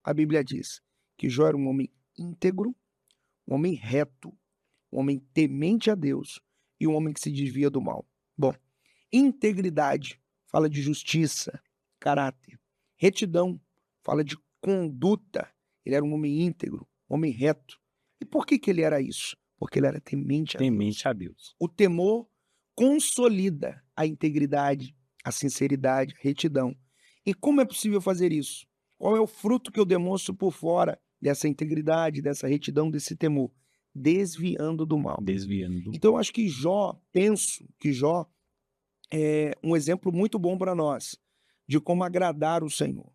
A Bíblia diz que Jó era um homem íntegro, um homem reto, um homem temente a Deus e um homem que se desvia do mal. Bom, integridade fala de justiça, caráter. Retidão fala de conduta. Ele era um homem íntegro, um homem reto. E por que que ele era isso? Porque ele era temente a Deus. Temente a Deus. O temor consolida a integridade, a sinceridade, a retidão. E como é possível fazer isso? Qual é o fruto que eu demonstro por fora dessa integridade, dessa retidão, desse temor? Desviando do mal. Desviando. Então eu acho que penso que Jó é um exemplo muito bom para nós de como agradar o Senhor.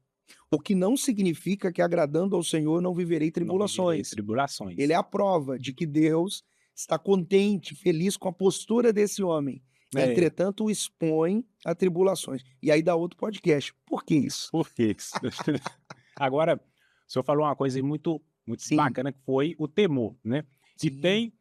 O que não significa que agradando ao Senhor não viverei Não viverei tribulações. tribulações. Ele é a prova de que Deus está contente, feliz com a postura desse homem. É. Entretanto, o expõe a tribulações. E aí dá outro podcast. Por que isso? Por que isso? Agora, o senhor falou uma coisa aí muito Sim, bacana, que foi o temor, né. E sim, tem,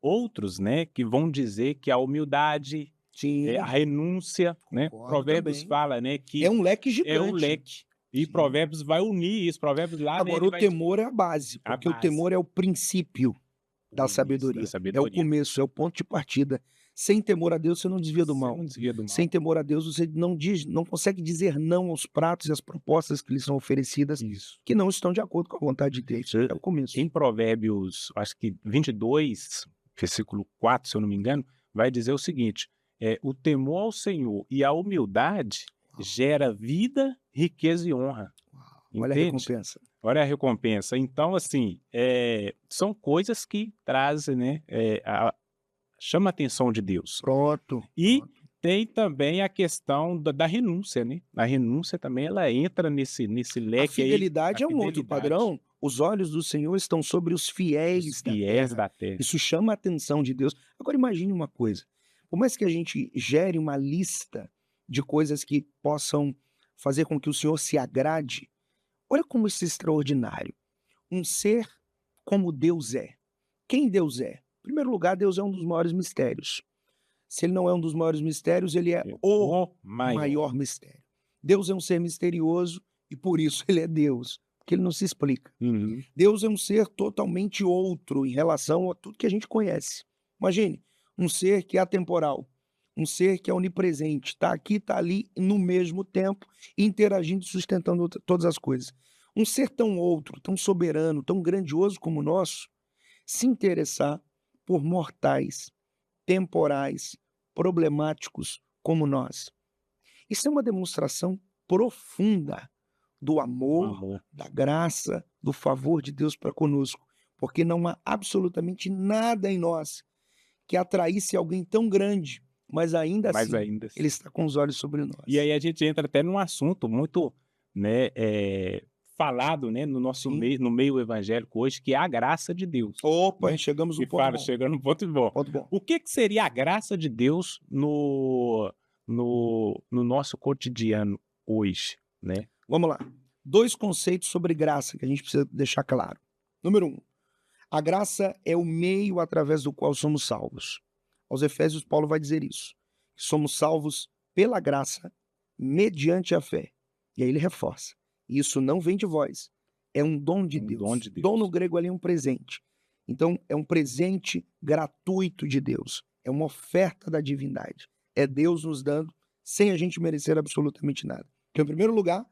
outros, né, que vão dizer que a humildade, sim, a renúncia, né. concordo Provérbios também. fala, né, É que um leque é um gigante. leque, e Sim. Provérbios vai unir isso, Provérbios lá, né, Agora, ele o vai temor é a base, a porque o base. temor é o princípio da Isso, da sabedoria. É o sabedoria. começo, é o ponto de partida. Sem temor a Deus, você não desvia do Você mal. não desvia do mal. Sem temor a Deus, você não consegue dizer não aos pratos e às propostas que lhe são oferecidas, Isso. que não estão de acordo com a vontade de Deus. É o começo. Em Provérbios, acho que 22, versículo 4, se eu não me engano, vai dizer o seguinte: o temor ao Senhor e a humildade gera vida, riqueza e honra. Olha a Entende? recompensa. Olha a recompensa. Então, assim, são coisas que trazem, né, chama a atenção de Deus. Pronto. E Pronto. tem também a questão da renúncia, né? A renúncia também ela entra nesse A leque aí, fidelidade a é um outro fidelidade. padrão. Os olhos do Senhor estão sobre os Os fiéis da fiéis terra. da terra. Isso chama a atenção de Deus. Agora imagine uma coisa, por mais que a gente gere uma lista de coisas que possam fazer com que o Senhor se agrade, olha como isso é extraordinário. Um ser como Deus é. Quem Deus é? Em primeiro lugar, Deus é um dos maiores mistérios. Se ele não é um dos maiores mistérios, ele é o O maior. maior mistério. Deus é um ser misterioso e por isso ele é Deus, porque ele não se explica. Uhum. Deus é um ser totalmente outro em relação a tudo que a gente conhece. Imagine, um ser que é atemporal, um ser que é onipresente, está aqui, está ali, no mesmo tempo, interagindo e sustentando todas as coisas. Um ser tão outro, tão soberano, tão grandioso como o nosso, se interessar por mortais, temporais, problemáticos como nós. Isso é uma demonstração profunda do O amor, amor. da graça, do favor de Deus para conosco, porque não há absolutamente nada em nós que atraísse alguém tão grande, mas ainda Mas assim ainda ele assim. está com os olhos sobre E nós. aí a gente entra até num assunto muito, né, falado, né, no nosso Sim. meio, no meio evangélico hoje, que é a graça de Deus, Opa, né. chegamos E no ponto fala, bom. chegando no ponto bom. Ponto bom. O que que seria a graça de Deus no nosso cotidiano hoje, né? Vamos lá. 2 conceitos sobre graça que a gente precisa deixar claro. Número 1, a graça é o meio através do qual somos salvos. Aos Efésios, Paulo vai dizer isso. Que somos salvos pela graça, mediante a fé. E aí ele reforça. Isso não vem de vós, é um dom de Um dom Deus. de Dom no Deus. grego ali é um presente. Então, é um presente gratuito de Deus. É uma oferta da divindade. É Deus nos dando sem a gente merecer absolutamente nada. Então, em primeiro lugar,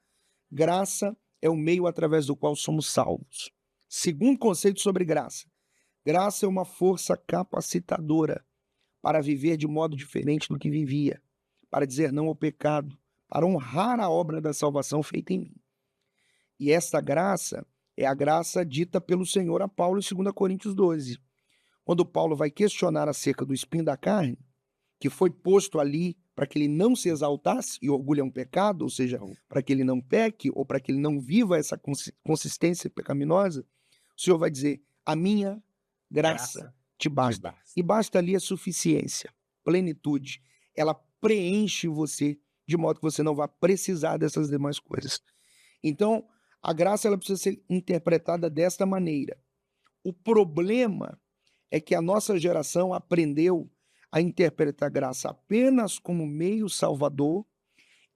graça é o meio através do qual somos salvos. Segundo conceito sobre graça. Graça é uma força capacitadora para viver de modo diferente do que vivia, para dizer não ao pecado, para honrar a obra da salvação feita em mim. E esta graça é a graça dita pelo Senhor a Paulo em 2 Coríntios 12, quando Paulo vai questionar acerca do espinho da carne, que foi posto ali para que ele não se exaltasse, e orgulho é um pecado, ou seja, Então, para que ele não peque, ou para que ele não viva essa consistência pecaminosa, o Senhor vai dizer: a minha graça graça te te basta. basta. E basta ali a suficiência, plenitude. Ela preenche você de modo que você não vai precisar dessas demais coisas. Então, a graça ela precisa ser interpretada desta maneira. O problema é que a nossa geração aprendeu a interpretar a graça apenas como meio salvador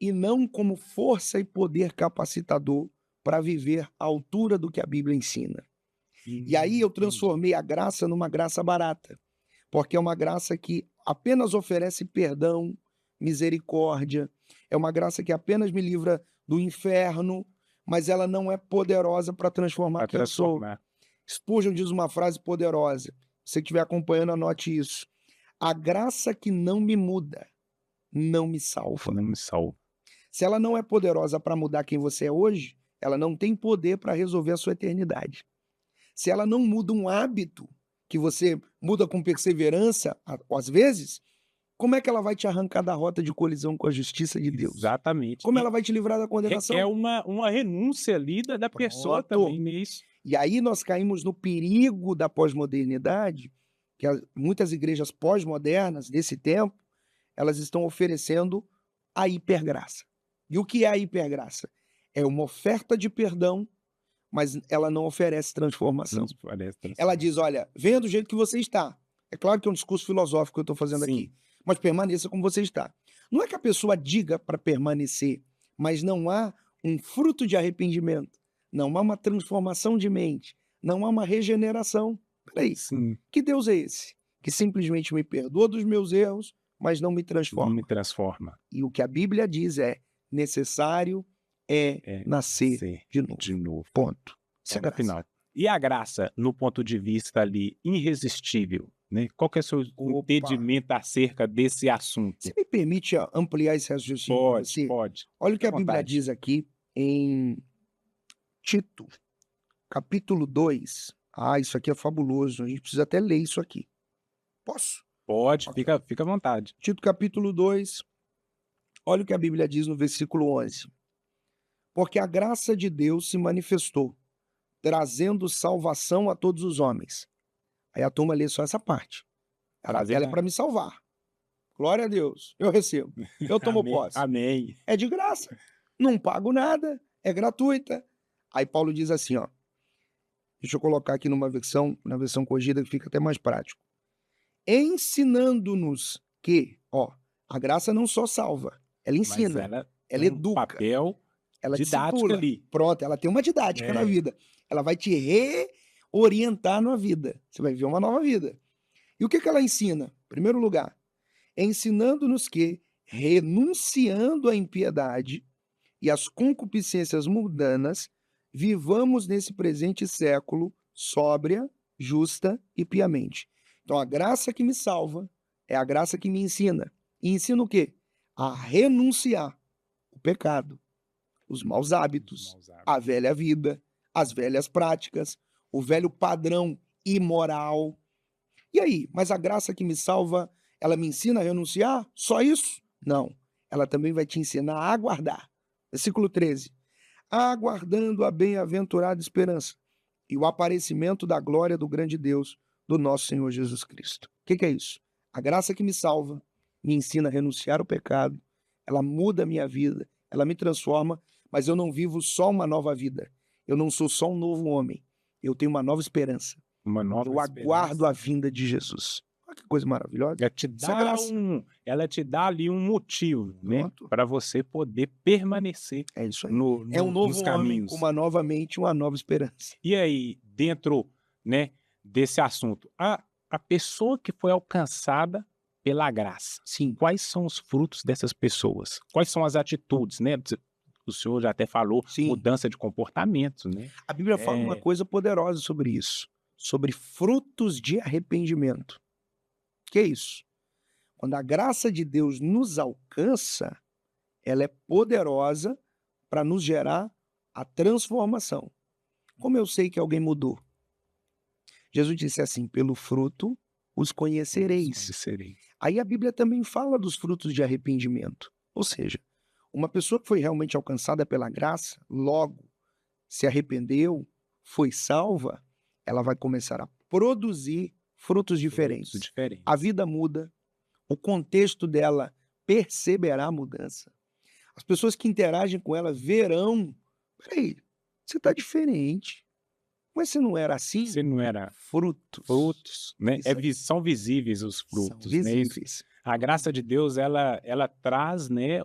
e não como força e poder capacitador para viver à altura do que a Bíblia ensina. E aí eu transformei a graça numa graça barata, porque é uma graça que apenas oferece perdão, misericórdia, é uma graça que apenas me livra do inferno, mas ela não é poderosa para transformar Para quem eu sou. transformar. Spurgeon diz uma frase poderosa, se você estiver acompanhando, anote isso. A graça que não me muda, não me salva. Não me salva. Se ela não é poderosa para mudar quem você é hoje, ela não tem poder para resolver a sua eternidade. Se ela não muda um hábito que você muda com perseverança, às vezes, como é que ela vai te arrancar da rota de colisão com a justiça de Deus? Exatamente. Como E ela vai te livrar da condenação? requer uma renúncia ali da pessoa Pronto. também nisso. E aí nós caímos no perigo da pós-modernidade, que muitas igrejas pós-modernas desse tempo, elas estão oferecendo a hipergraça. E o que é a hipergraça? É uma oferta de perdão, mas ela não oferece transformação. Ela diz, olha, venha do jeito que você está. É claro que é um discurso filosófico que eu estou fazendo aqui, mas permaneça como você está. Não é que a pessoa diga para permanecer, mas não há um fruto de arrependimento, não há uma transformação de mente, não há uma regeneração. Peraí, Sim, que Deus é esse? Que simplesmente me perdoa dos meus erros, mas não me não transforma. me transforma. E o que a Bíblia diz é necessário É nascer ser de novo. de novo. Ponto. Isso é Ponto graça. final. E a graça, no ponto de vista ali, irresistível, né? Qual que é o seu Opa. entendimento acerca desse assunto? Você me permite ampliar esse raciocínio com Pode, você? pode. Olha o que Fique a à Bíblia vontade. diz aqui em Tito, capítulo 2. Ah, isso aqui é fabuloso. A gente precisa até ler isso aqui. Posso? Pode, Ok. fica à vontade. Tito, capítulo 2. Olha o que a Bíblia diz no versículo 11. Porque a graça de Deus se manifestou, trazendo salvação a todos os homens. Aí a turma lê só essa parte. Ela Trazendo é para me salvar. Glória a Deus. Eu recebo. Eu tomo Amém. posse. Amém. É de graça. Não pago nada. É gratuita. Aí Paulo diz assim, ó. Deixa eu colocar aqui na versão corrigida que fica até mais prático. Ensinando-nos que, ó, a graça não só salva, ela Mas ensina, ela ela tem um educa, papel ela didático discipula. ali. Pronto, ela tem uma didática na É. vida. Ela vai te reorientar na vida. Você vai viver uma nova vida. E o que ela ensina? Em primeiro lugar, ensinando-nos que, renunciando à impiedade e às concupiscências mundanas, vivamos nesse presente século sóbria, justa e piamente. Então, a graça que me salva é a graça que me ensina. E ensina o quê? A renunciar o pecado, os maus hábitos, a velha vida, as velhas práticas, o velho padrão imoral. E aí, mas a graça que me salva, ela me ensina a renunciar? Só isso? Não. Ela também vai te ensinar a aguardar. Versículo 13. Aguardando a bem-aventurada esperança e o aparecimento da glória do grande Deus, do nosso Senhor Jesus Cristo. O que é isso? A graça que me salva, me ensina a renunciar ao pecado, ela muda a minha vida, ela me transforma, mas eu não vivo só uma nova vida. Eu não sou só um novo homem. Eu tenho uma nova esperança. Uma nova Eu aguardo a vinda de Jesus. Olha que coisa maravilhosa. Ela te dá ali um motivo, né, Pronto. para você poder permanecer É isso aí. é um novo nos homem caminhos. com uma nova mente, uma nova esperança. E aí, dentro, né, desse assunto, a pessoa que foi alcançada pela graça, Sim. quais são os frutos dessas pessoas? Quais são as atitudes, né? O senhor já até falou, Sim. mudança de comportamento, né? A Bíblia fala uma coisa poderosa sobre isso, sobre frutos de arrependimento. Que é isso? Quando a graça de Deus nos alcança, ela é poderosa para nos gerar a transformação. Como eu sei que alguém mudou? Jesus disse assim, pelo fruto os conhecereis. Aí a Bíblia também fala dos frutos de arrependimento. Ou seja, uma pessoa que foi realmente alcançada pela graça, logo se arrependeu, foi salva, ela vai começar a produzir frutos diferentes. A vida muda, o contexto dela perceberá a mudança. As pessoas que interagem com ela verão, peraí, você está diferente. Mas você não era assim? Você não era frutos, né? Isso São visíveis os frutos, são né? visíveis. A graça de Deus, ela traz, né,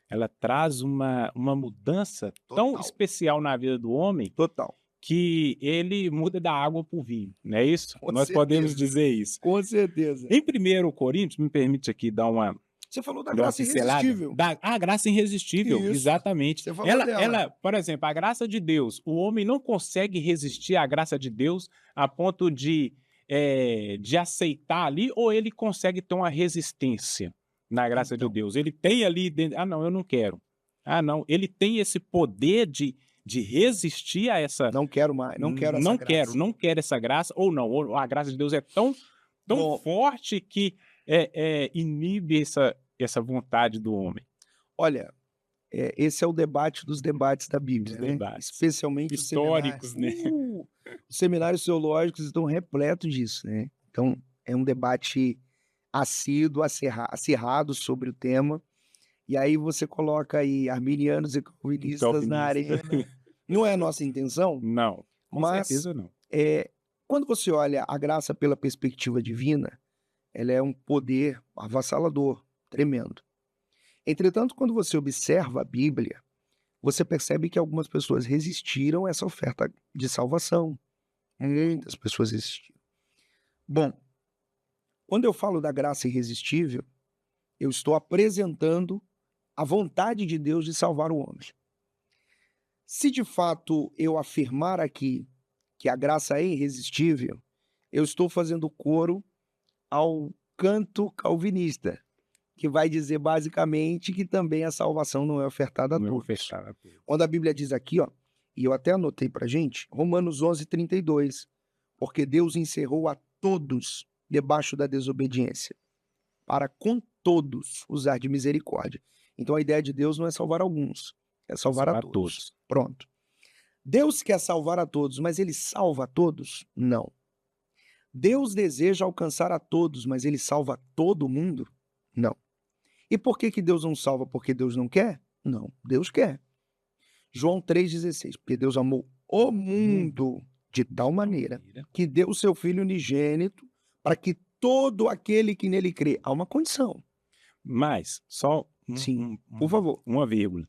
ela traz uma mudança tão Total. especial na vida do homem Total. que ele muda da água para o vinho, não é isso? Com Nós podemos certeza. dizer isso. Com certeza. Em 1 Coríntios, me permite aqui dar uma Você falou da Deu uma graça pincelada? irresistível. A graça irresistível, Isso. exatamente. Você falou dela. Por exemplo, a graça de Deus, o homem não consegue resistir à graça de Deus a ponto de aceitar ali, ou ele consegue ter uma resistência na graça de Então. Deus? Ele tem ali dentro, não, eu não quero. Não, ele tem esse poder de resistir a essa... Não quero mais, não quero essa graça. não quero essa graça, ou a graça de Deus é tão Bom. forte que inibe essa vontade do homem. Olha, esse é o debate dos debates da Bíblia, Dos né? debates. Especialmente Históricos, os né? Os seminários teológicos estão repletos disso, né? Então, é um debate assíduo, acirrado sobre o tema. E aí você coloca aí arminianos e calvinistas na arena. Não é a nossa intenção, Não, com mas certeza não. quando você olha a graça pela perspectiva divina, ela é um poder avassalador, tremendo. Entretanto, quando você observa a Bíblia, você percebe que algumas pessoas resistiram a essa oferta de salvação. Muitas pessoas resistiram. Bom, quando eu falo da graça irresistível, eu estou apresentando a vontade de Deus de salvar o homem. Se de fato eu afirmar aqui que a graça é irresistível, eu estou fazendo coro ao canto calvinista, que vai dizer basicamente que também a salvação não é ofertada a todos. Quando a Bíblia diz aqui, ó, e eu até anotei pra gente, Romanos 11:32, porque Deus encerrou a todos debaixo da desobediência, para com todos usar de misericórdia. Então a ideia de Deus não é salvar alguns, é salvar a todos. Pronto. Deus quer salvar a todos, mas ele salva a todos? Não. Deus deseja alcançar a todos, mas ele salva todo mundo? Não. E por que Deus não salva? Porque Deus não quer? Não, Deus quer. João 3,16, porque Deus amou o mundo de tal maneira que deu o seu Filho unigênito para que todo aquele que nele crê, há uma condição. Mas, só Sim, por favor. uma vírgula.